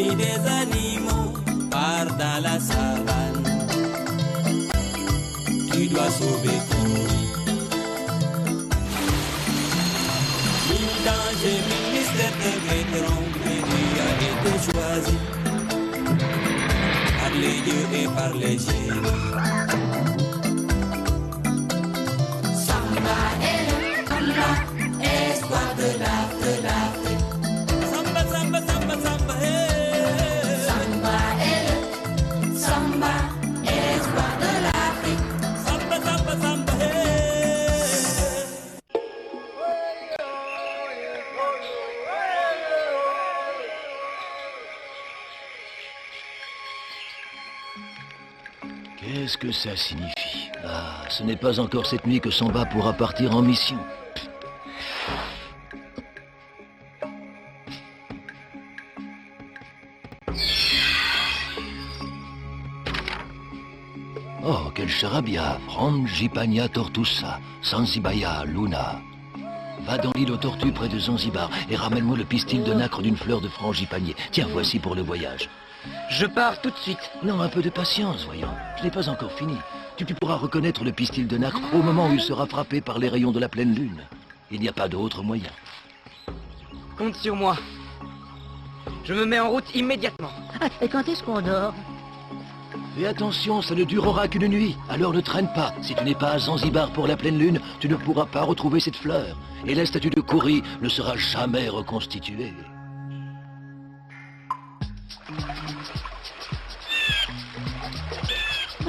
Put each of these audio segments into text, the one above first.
nuit des animaux part dans la savane. Tu dois sauver Kouri. Mille dangers, mille mystères te guetteront, mais tu as été choisi par les dieux et par les génies. Samba est le combat, espoir de l'Afrique. Samba, samba, samba, samba, hey. Samba est le samba, espoir de l'Afrique. Samba, samba, samba, hey. Qu'est-ce que ça signifie? Ah, ce n'est pas encore cette nuit que Samba pourra partir en mission. Oh, quel charabia! Frangipania tortusa, Zanzibaya luna. Va dans l'île aux tortues près de Zanzibar et ramène-moi le pistil de nacre d'une fleur de frangipanier. Tiens, voici pour le voyage. Je pars tout de suite. Non, un peu de patience, voyons. Je n'ai pas encore fini. Tu pourras reconnaître le pistil de nacre au moment où il sera frappé par les rayons de la pleine lune. Il n'y a pas d'autre moyen. Compte sur moi. Je me mets en route immédiatement. Et quand est-ce qu'on dort? Fais attention, ça ne durera qu'une nuit. Alors ne traîne pas. Si tu n'es pas à Zanzibar pour la pleine lune, tu ne pourras pas retrouver cette fleur. Et la statue de Kouri ne sera jamais reconstituée.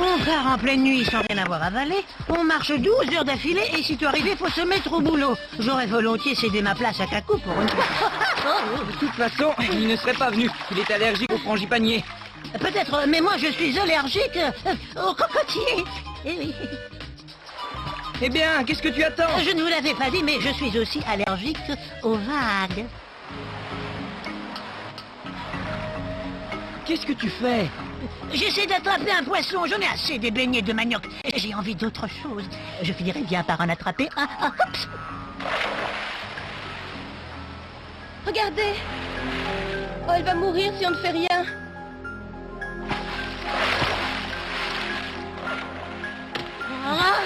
On part en pleine nuit sans rien avoir avalé. On marche 12 heures d'affilée et si tu arrives, faut se mettre au boulot. J'aurais volontiers cédé ma place à Kakou pour une fois. De toute façon, il ne serait pas venu. Il est allergique au frangipanier. Peut-être, mais moi je suis allergique aux cocotiers. Eh oui. Eh bien, qu'est-ce que tu attends? Je ne vous l'avais pas dit, mais je suis aussi allergique aux vagues. Qu'est-ce que tu fais? J'essaie d'attraper un poisson, j'en ai assez des beignets de manioc. Et j'ai envie d'autre chose. Je finirai bien par en attraper un. Oups. Regardez. Oh, elle va mourir si on ne fait rien. Ah.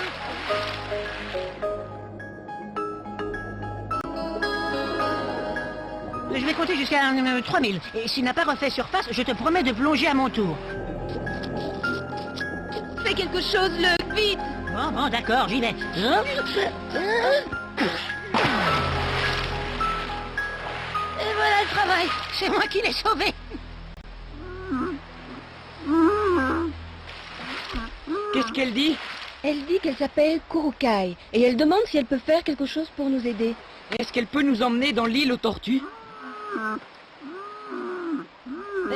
Je vais compter jusqu'à 3000. Et s'il n'a pas refait surface, je te promets de plonger à mon tour. Fais quelque chose, Luc, vite. Bon, d'accord, j'y vais. Et voilà le travail. C'est moi qui l'ai sauvé. Qu'est-ce qu'elle dit? Elle dit qu'elle s'appelle Kurukai et elle demande si elle peut faire quelque chose pour nous aider. Est-ce qu'elle peut nous emmener dans l'île aux tortues?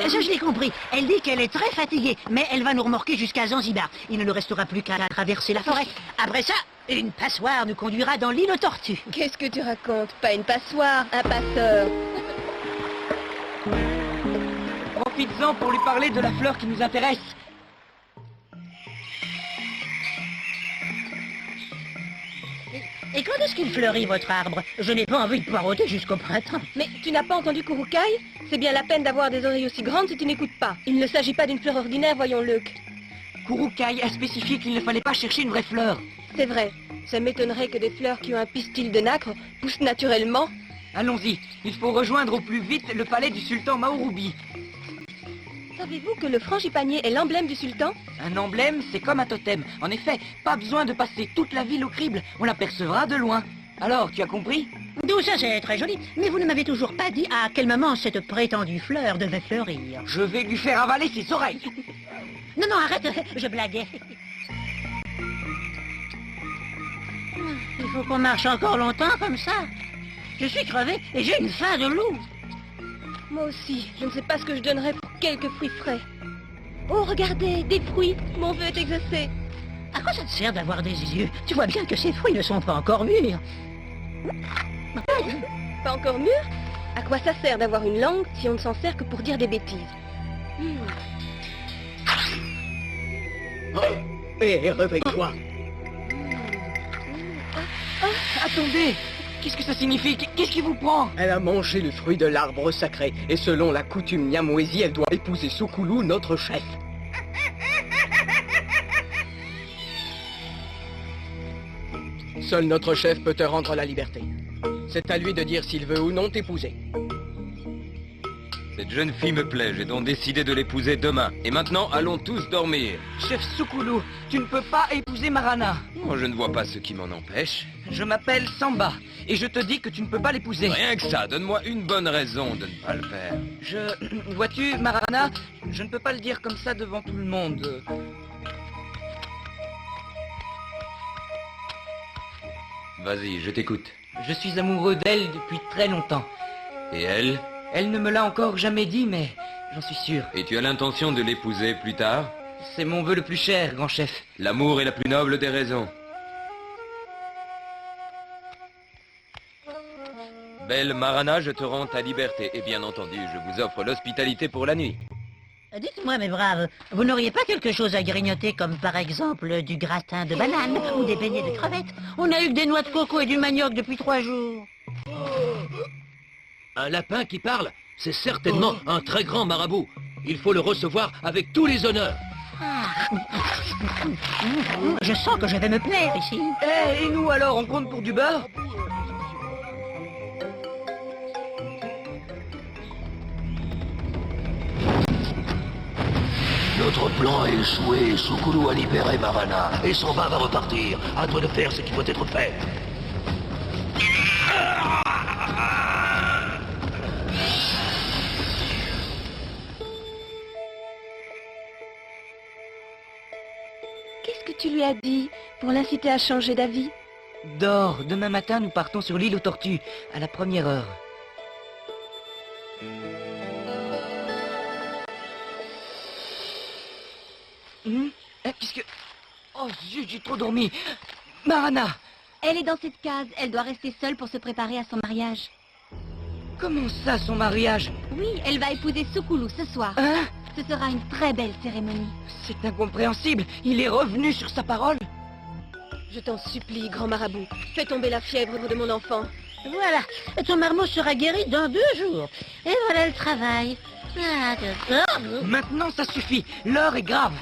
Ça, je l'ai compris. Elle dit qu'elle est très fatiguée, mais elle va nous remorquer jusqu'à Zanzibar. Il ne nous restera plus qu'à traverser la forêt. Après ça, une passoire nous conduira dans l'île aux tortues. Qu'est-ce que tu racontes? Pas une passoire, un passeur. Profites-en pour lui parler de la fleur qui nous intéresse. Et quand est-ce qu'il fleurit, votre arbre? Je n'ai pas envie de poireauter jusqu'au printemps. Mais tu n'as pas entendu Kurukai? C'est bien la peine d'avoir des oreilles aussi grandes si tu n'écoutes pas. Il ne s'agit pas d'une fleur ordinaire, voyons, Luc. Kurukai a spécifié qu'il ne fallait pas chercher une vraie fleur. C'est vrai. Ça m'étonnerait que des fleurs qui ont un pistil de nacre poussent naturellement. Allons-y, il faut rejoindre au plus vite le palais du sultan Maouroubi. Savez-vous que le frangipanier est l'emblème du sultan? Un emblème, c'est comme un totem. En effet, pas besoin de passer toute la ville au crible. On l'apercevra de loin. Alors, tu as compris? Tout ça, c'est très joli. Mais vous ne m'avez toujours pas dit à quel moment cette prétendue fleur devait fleurir. Je vais lui faire avaler ses oreilles. Non, arrête, je blaguais. Il faut qu'on marche encore longtemps comme ça. Je suis crevé et j'ai une faim de loup. Moi aussi, je ne sais pas ce que je donnerais pour quelques fruits frais. Oh, regardez, des fruits. Mon vœu est exaucé. À quoi ça te sert d'avoir des yeux? Tu vois bien que ces fruits ne sont pas encore mûrs. Pas encore mûr? À quoi ça sert d'avoir une langue si on ne s'en sert que pour dire des bêtises? Hé, réveille-toi. Oh, Attendez, Qu'est-ce que ça signifie? Qu'est-ce qui vous prend? Elle a mangé le fruit de l'arbre sacré, et selon la coutume Nyamwezi, elle doit épouser Sukulu, notre chef. Seul notre chef peut te rendre la liberté. C'est à lui de dire s'il veut ou non t'épouser. Cette jeune fille me plaît, j'ai donc décidé de l'épouser demain. Et maintenant, allons tous dormir. Chef Sukulu, tu ne peux pas épouser Marana. Moi, je ne vois pas ce qui m'en empêche. Je m'appelle Samba, et je te dis que tu ne peux pas l'épouser. Rien que ça, donne-moi une bonne raison de ne pas le faire. Vois-tu, Marana, je ne peux pas le dire comme ça devant tout le monde. Vas-y, je t'écoute. Je suis amoureux d'elle depuis très longtemps. Et elle? Elle ne me l'a encore jamais dit, mais j'en suis sûr. Et tu as l'intention de l'épouser plus tard? C'est mon vœu le plus cher, grand chef. L'amour est la plus noble des raisons. Belle Marana, je te rends ta liberté. Et bien entendu, je vous offre l'hospitalité pour la nuit. Dites-moi, mes braves, vous n'auriez pas quelque chose à grignoter, comme par exemple du gratin de banane ou des beignets de crevettes? On a eu que des noix de coco et du manioc depuis 3 jours. Un lapin qui parle, c'est certainement un très grand marabout. Il faut le recevoir avec tous les honneurs. Je sens que je vais me plaire ici. Et nous alors, on compte pour du beurre? Notre plan a échoué, Sukulu a libéré Marana, et Samba va repartir. À toi de faire ce qui doit être fait. Qu'est-ce que tu lui as dit pour l'inciter à changer d'avis? Dors, demain matin nous partons sur l'île aux tortues, à la première heure. Puisque... Oh zut, j'ai trop dormi. Marana! Elle est dans cette case, elle doit rester seule pour se préparer à son mariage. Comment ça, son mariage? Oui, elle va épouser Sukulu ce soir. Hein? Ce sera une très belle cérémonie. C'est incompréhensible, il est revenu sur sa parole. Je t'en supplie, grand marabout, fais tomber la fièvre de mon enfant. Voilà, ton marmot sera guéri dans 2 jours. Et voilà le travail. Maintenant, ça suffit, l'heure est grave.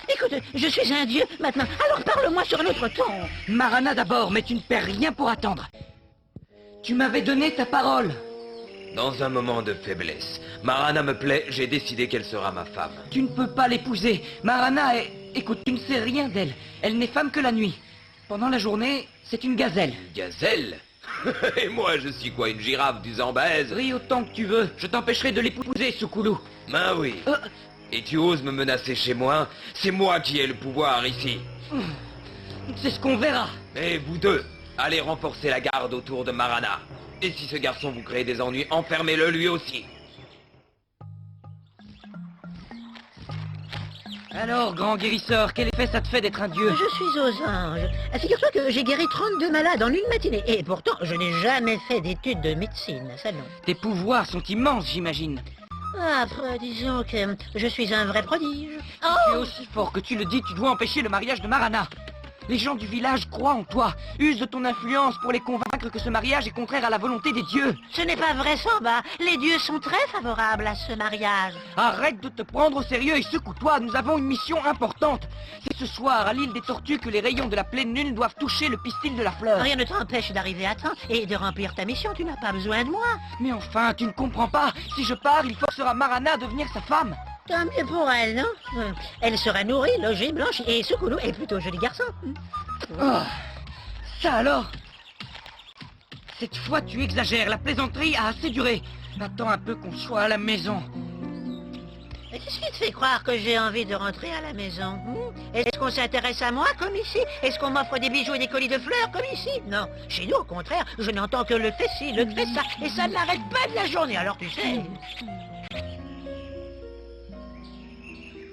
Écoute, je suis un dieu maintenant, alors parle-moi sur un autre ton. Marana d'abord, mais tu ne perds rien pour attendre. Tu m'avais donné ta parole. Dans un moment de faiblesse, Marana me plaît, j'ai décidé qu'elle sera ma femme. Tu ne peux pas l'épouser. Marana est... Écoute, tu ne sais rien d'elle. Elle n'est femme que la nuit. Pendant la journée, c'est une gazelle. Une gazelle? Et moi, je suis quoi, une girafe du Zambèze? Ris autant que tu veux, je t'empêcherai de l'épouser, Sukulu. Ben oui. Et tu oses me menacer chez moi? C'est moi qui ai le pouvoir ici. C'est ce qu'on verra. Et vous deux, allez renforcer la garde autour de Marana. Et si ce garçon vous crée des ennuis, enfermez-le lui aussi. Alors, grand guérisseur, quel effet ça te fait d'être un dieu? Je suis aux anges. Figure-toi que j'ai guéri 32 malades en une matinée. Et pourtant, je n'ai jamais fait d'études de médecine, ça non. Tes pouvoirs sont immenses, j'imagine. Après, disons que je suis un vrai prodige. Tu es aussi fort que tu le dis, tu dois empêcher le mariage de Marana. Les gens du village croient en toi, usent de ton influence pour les convaincre que ce mariage est contraire à la volonté des dieux. Ce n'est pas vrai, Samba. Les dieux sont très favorables à ce mariage. Arrête de te prendre au sérieux et secoue-toi, nous avons une mission importante. C'est ce soir, à l'île des Tortues, que les rayons de la pleine lune doivent toucher le pistil de la fleur. Rien ne t'empêche d'arriver à temps et de remplir ta mission. Tu n'as pas besoin de moi. Mais enfin, tu ne comprends pas. Si je pars, il forcera Marana à devenir sa femme. Tant mieux pour elle, non? Elle sera nourrie, logée, blanche et Sukulu est plutôt joli garçon. Oh, ça alors? Cette fois, tu exagères. La plaisanterie a assez duré. Attends un peu qu'on soit à la maison. Mais qu'est-ce qui te fait croire que j'ai envie de rentrer à la maison? Est-ce qu'on s'intéresse à moi comme ici? Est-ce qu'on m'offre des bijoux et des colis de fleurs comme ici? Non, chez nous, au contraire, je n'entends que le fessi, le cressa, et ça ne l'arrête pas de la journée, alors tu sais.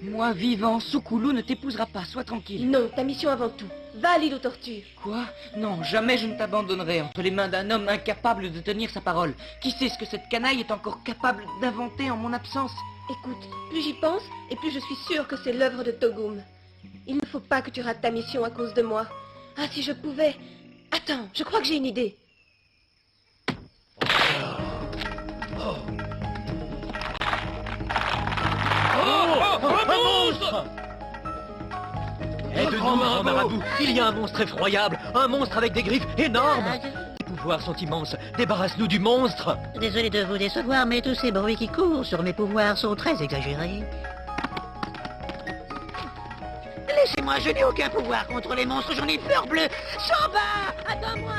Moi, vivant, Sukulu ne t'épousera pas, sois tranquille. Non, ta mission avant tout. Va à l'île aux tortues. Quoi? Non, jamais je ne t'abandonnerai entre les mains d'un homme incapable de tenir sa parole. Qui sait ce que cette canaille est encore capable d'inventer en mon absence? Écoute, plus j'y pense, et plus je suis sûre que c'est l'œuvre de Togum. Il ne faut pas que tu rates ta mission à cause de moi. Ah, si je pouvais... Attends, je crois que j'ai une idée. Un monstre! Aide-nous, grand marabout! Il y a un monstre effroyable! Un monstre avec des griffes énormes! Les pouvoirs sont immenses! Débarrasse-nous du monstre! Désolé de vous décevoir, mais tous ces bruits qui courent sur mes pouvoirs sont très exagérés. Laissez-moi, je n'ai aucun pouvoir contre les monstres, j'en ai peur bleue. Samba, attends-moi!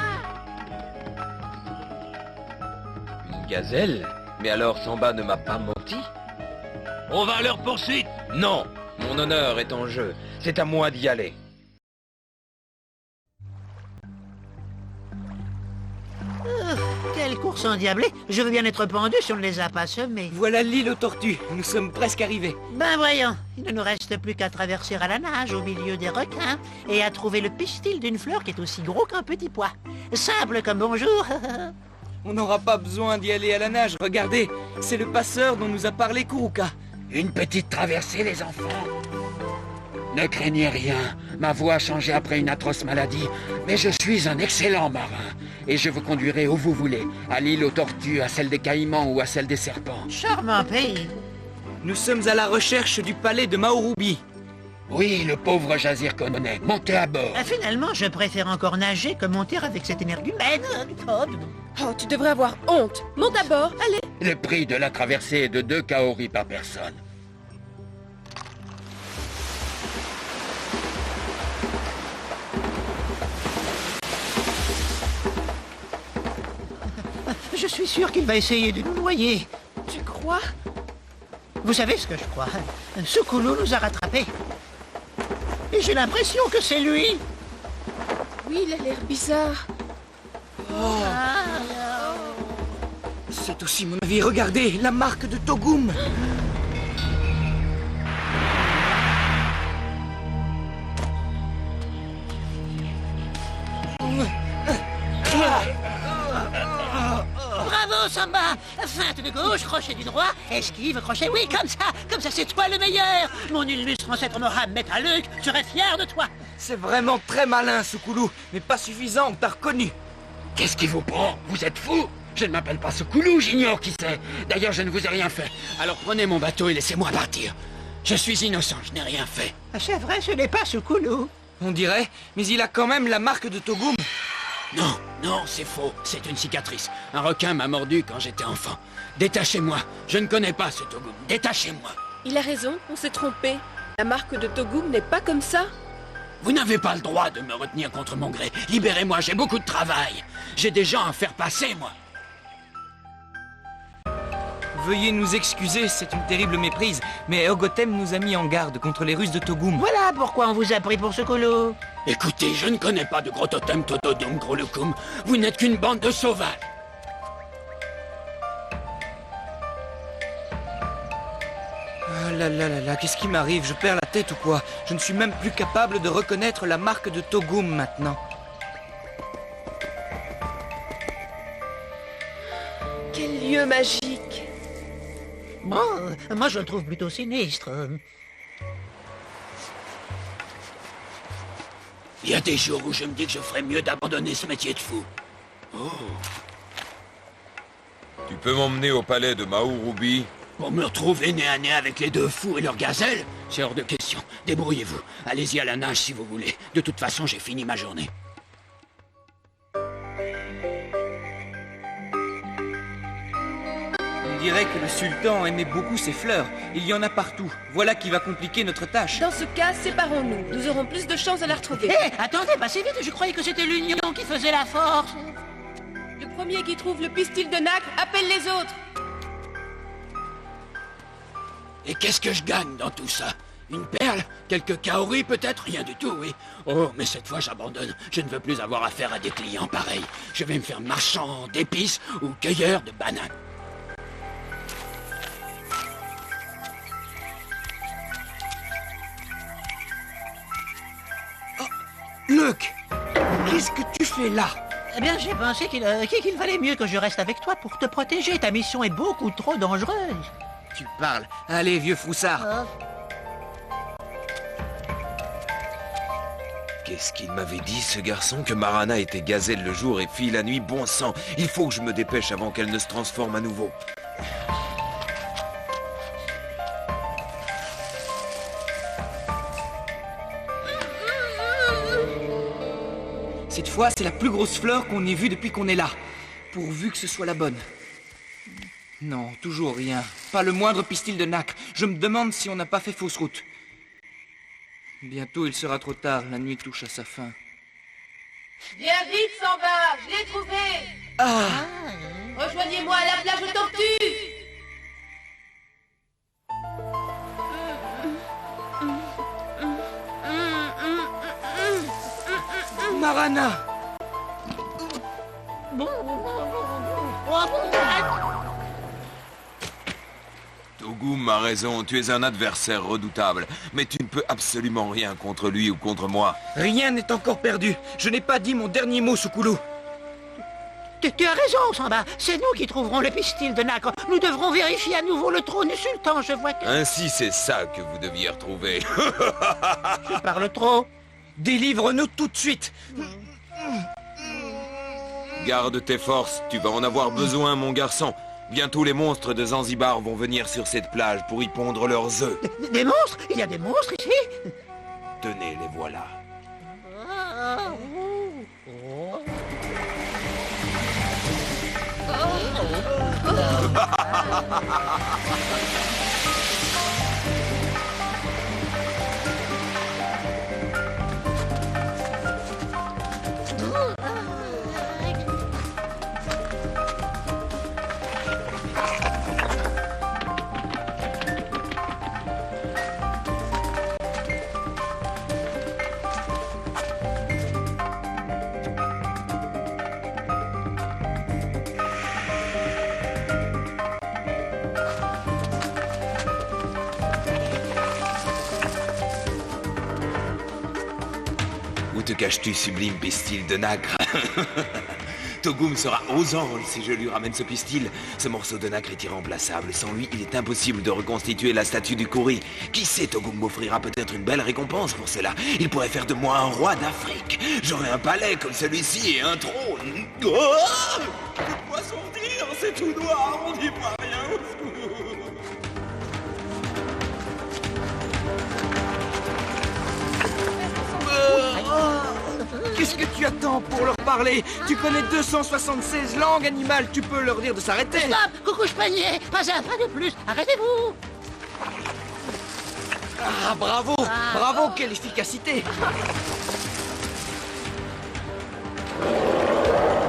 Une gazelle? Mais alors Samba ne m'a pas menti? On va à leur poursuite. Non, mon honneur est en jeu. C'est à moi d'y aller. Quelle course endiablée! Je veux bien être pendu si on ne les a pas semés. Voilà l'île aux tortues. Nous sommes presque arrivés. Ben voyons, il ne nous reste plus qu'à traverser à la nage au milieu des requins et à trouver le pistil d'une fleur qui est aussi gros qu'un petit pois. Simple comme bonjour. On n'aura pas besoin d'y aller à la nage. Regardez, c'est le passeur dont nous a parlé Kuruka. Une petite traversée, les enfants. Ne craignez rien. Ma voix a changé après une atroce maladie. Mais je suis un excellent marin. Et je vous conduirai où vous voulez. À l'île aux tortues, à celle des caïmans ou à celle des serpents. Charmant pays. Nous sommes à la recherche du palais de Maorubi. Oui, le pauvre Jazir Kononé. Montez à bord. Finalement, je préfère encore nager que monter avec cette énergumène. Oh, tu devrais avoir honte. Monte à bord, allez. Le prix de la traversée est de 2 kaoris par personne. Je suis sûr qu'il va essayer de nous noyer. Tu crois? Vous savez ce que je crois? Sukulu nous a rattrapés. Et j'ai l'impression que c'est lui. Oui, il a l'air bizarre. C'est aussi mon avis. Regardez, la marque de Togum. Bravo, Samba! Feinte de gauche, crochet du droit, esquive, crochet, oui, comme ça, c'est toi le meilleur! Mon illustre ancêtre Mohammed Aluk serait fier de toi! C'est vraiment très malin, Sukulu, mais pas suffisant, t'as reconnu. Qu'est-ce qui vous prend? Vous êtes fou? Je ne m'appelle pas Sukulu, j'ignore qui c'est. D'ailleurs, je ne vous ai rien fait. Alors prenez mon bateau et laissez-moi partir. Je suis innocent, je n'ai rien fait. C'est vrai, ce n'est pas Sukulu. On dirait, mais il a quand même la marque de Togum. Non, non, c'est faux. C'est une cicatrice. Un requin m'a mordu quand j'étais enfant. Détachez-moi. Je ne connais pas ce Togum. Détachez-moi. Il a raison, on s'est trompé. La marque de Togum n'est pas comme ça. Vous n'avez pas le droit de me retenir contre mon gré. Libérez-moi, j'ai beaucoup de travail. J'ai des gens à faire passer, moi. Veuillez nous excuser, c'est une terrible méprise, mais Ogotem nous a mis en garde contre les Russes de Togum. Voilà pourquoi on vous a pris pour Sukulu. Écoutez, je ne connais pas de gros totem Totodum Grolukum. Vous n'êtes qu'une bande de sauvages. Ah là là là là, qu'est-ce qui m'arrive? Je perds la tête ou quoi? Je ne suis même plus capable de reconnaître la marque de Togum maintenant. Quel lieu magique. Bon, moi je le trouve plutôt sinistre. Il y a des jours où je me dis que je ferais mieux d'abandonner ce métier de fou. Tu peux m'emmener au palais de Maorubi? Pour me retrouver nez à nez avec les deux fous et leurs gazelles, c'est hors de question. Débrouillez-vous. Allez-y à la nage si vous voulez. De toute façon, j'ai fini ma journée. On dirait que le sultan aimait beaucoup ces fleurs. Il y en a partout. Voilà qui va compliquer notre tâche. Dans ce cas, séparons-nous. Nous aurons plus de chances de la retrouver. Hé, attendez, passez vite, je croyais que c'était l'union qui faisait la force. Le premier qui trouve le pistil de nacre appelle les autres. Et qu'est-ce que je gagne dans tout ça? Une perle? Quelques kaoris peut-être? Rien du tout, oui. Oh, mais cette fois j'abandonne. Je ne veux plus avoir affaire à des clients pareils. Je vais me faire marchand d'épices ou cueilleur de bananes. Luc, qu'est-ce que tu fais là? Eh bien, j'ai pensé qu'il valait mieux que je reste avec toi pour te protéger. Ta mission est beaucoup trop dangereuse. Tu parles. Allez, vieux froussard. Qu'est-ce qu'il m'avait dit, ce garçon? Que Marana était gazelle le jour et fille la nuit? Bon sang, il faut que je me dépêche avant qu'elle ne se transforme à nouveau. Cette fois, c'est la plus grosse fleur qu'on ait vue depuis qu'on est là. Pourvu que ce soit la bonne. Non, toujours rien. Pas le moindre pistil de nacre. Je me demande si on n'a pas fait fausse route. Bientôt, il sera trop tard. La nuit touche à sa fin. Viens vite, Samba, je l'ai trouvé. Ah! Rejoignez-moi à la plage de tortue. Marana! Togum a raison, tu es un adversaire redoutable, mais tu ne peux absolument rien contre lui ou contre moi. Rien n'est encore perdu. Je n'ai pas dit mon dernier mot, Sukulu. Tu as raison, Samba. C'est nous qui trouverons le pistil de nacre. Nous devrons vérifier à nouveau le trône sultan. Je vois que... Ainsi, c'est ça que vous deviez retrouver. Je parle trop. Délivre-nous tout de suite. Garde tes forces, tu vas en avoir besoin, mon garçon. Bientôt les monstres de Zanzibar vont venir sur cette plage pour y pondre leurs œufs. Des monstres? Il y a des monstres ici? Tenez, les voilà. Où te caches-tu, sublime pistil de nacre? Togum sera aux anges si je lui ramène ce pistil. Ce morceau de nacre est irremplaçable. Sans lui, il est impossible de reconstituer la statue du Kouri. Qui sait, Togum m'offrira peut-être une belle récompense pour cela. Il pourrait faire de moi un roi d'Afrique. J'aurai un palais comme celui-ci et un trône. Oh, je peux pas sortir, c'est tout noir, on n'y voit rien. Qu'est-ce que tu attends pour leur parler? Tu connais 276 langues animales, tu peux leur dire de s'arrêter. Stop! Coucou, je panier! Pas un pas de plus! Arrêtez-vous! Ah, bravo! Bravo, quelle efficacité!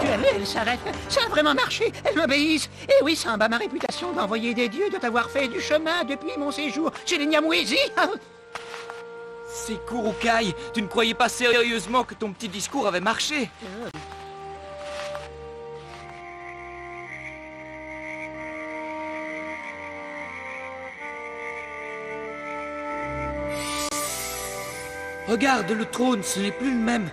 Tu as vu, elle s'arrête. Ça a vraiment marché. Elles m'obéissent. Et oui, Samba, ma réputation d'envoyer des dieux doit avoir fait du chemin depuis mon séjour chez les Nyamwezi. C'est Kurukai, tu ne croyais pas sérieusement que ton petit discours avait marché? Regarde, le trône, ce n'est plus le même.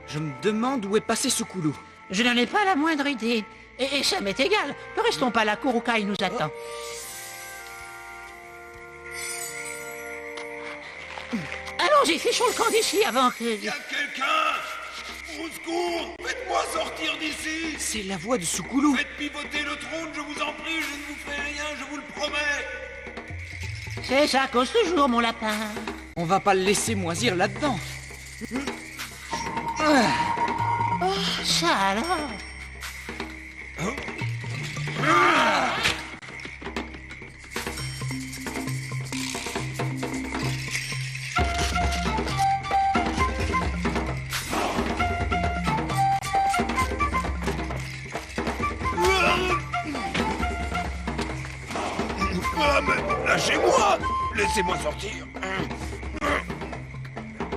Je me demande où est passé Sukulu. Je n'en ai pas la moindre idée. Et ça m'est égal. Ne restons pas là, Kurukai nous attend. Allons-y, fichons le camp d'ici avant que... Y a quelqu'un? Au secours! Faites-moi sortir d'ici! C'est la voix de Sukulu. Faites pivoter le trône, je vous en prie, je ne vous ferai rien, je vous le promets! C'est ça cause toujours, mon lapin. On va pas le laisser moisir là-dedans. Ça alors? Ah, mais lâchez-moi! Laissez-moi sortir!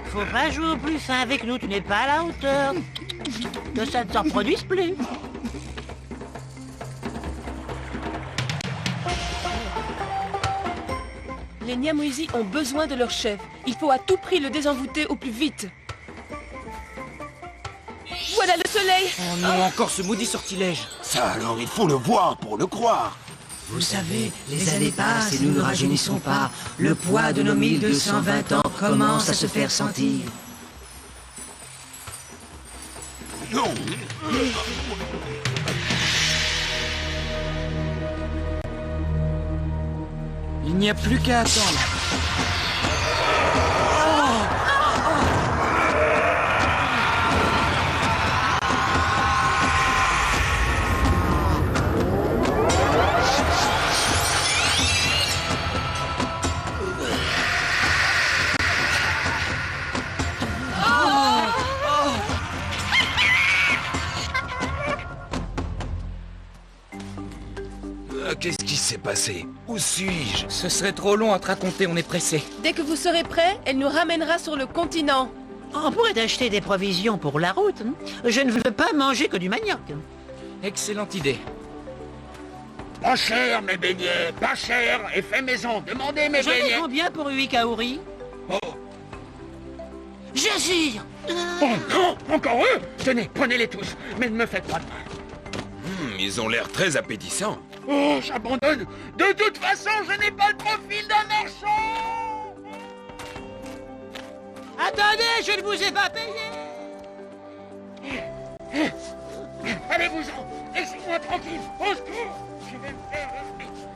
Faut pas jouer au plus fin avec nous, tu n'es pas à la hauteur. Que ça ne t'en produise plus. Les Nyamwezi ont besoin de leur chef. Il faut à tout prix le désenvoûter au plus vite. Voilà le soleil! Oh non, encore ce maudit sortilège. Ça alors, il faut le voir pour le croire! Vous savez, les années passent et nous ne rajeunissons pas. Le poids de nos 1220 ans commence à se faire sentir. Non. Il n'y a plus qu'à attendre. Qu'est-ce qui s'est passé? Où suis-je? Ce serait trop long à te raconter, on est pressé. Dès que vous serez prêts, elle nous ramènera sur le continent. On pourrait acheter des provisions pour la route. Hein. Je ne veux pas manger que du manioc. Excellente idée. Pas cher, mes beignets, pas cher, et fait maison, demandez mes J'en ai beignets. combien pour 8 kaoris? Oh, Jazir! oh non, encore eux. Tenez, prenez-les tous, mais ne me faites pas de mal. Ils ont l'air très appétissants. Oh, j'abandonne. De toute façon, je n'ai pas le profil d'un marchand. Attendez, je ne vous ai pas payé! Allez-vous-en, laissez-moi tranquille, au secours. Je vais me faire...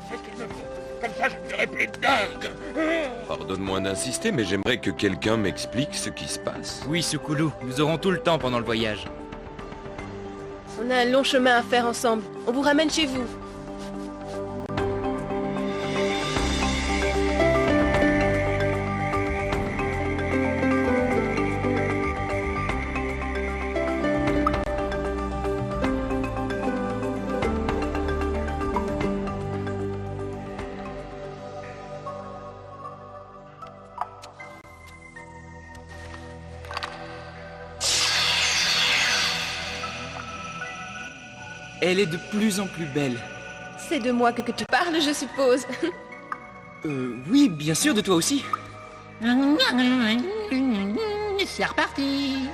C'est ce qu'il me faut. Comme ça, je ne ferai plus de dingue. Pardonne-moi d'insister, mais j'aimerais que quelqu'un m'explique ce qui se passe. Oui, Soukoulou, nous aurons tout le temps pendant le voyage. On a un long chemin à faire ensemble. On vous ramène chez vous. Elle est de plus en plus belle. C'est de moi que tu parles, je suppose. Oui, bien sûr, de toi aussi. C'est reparti!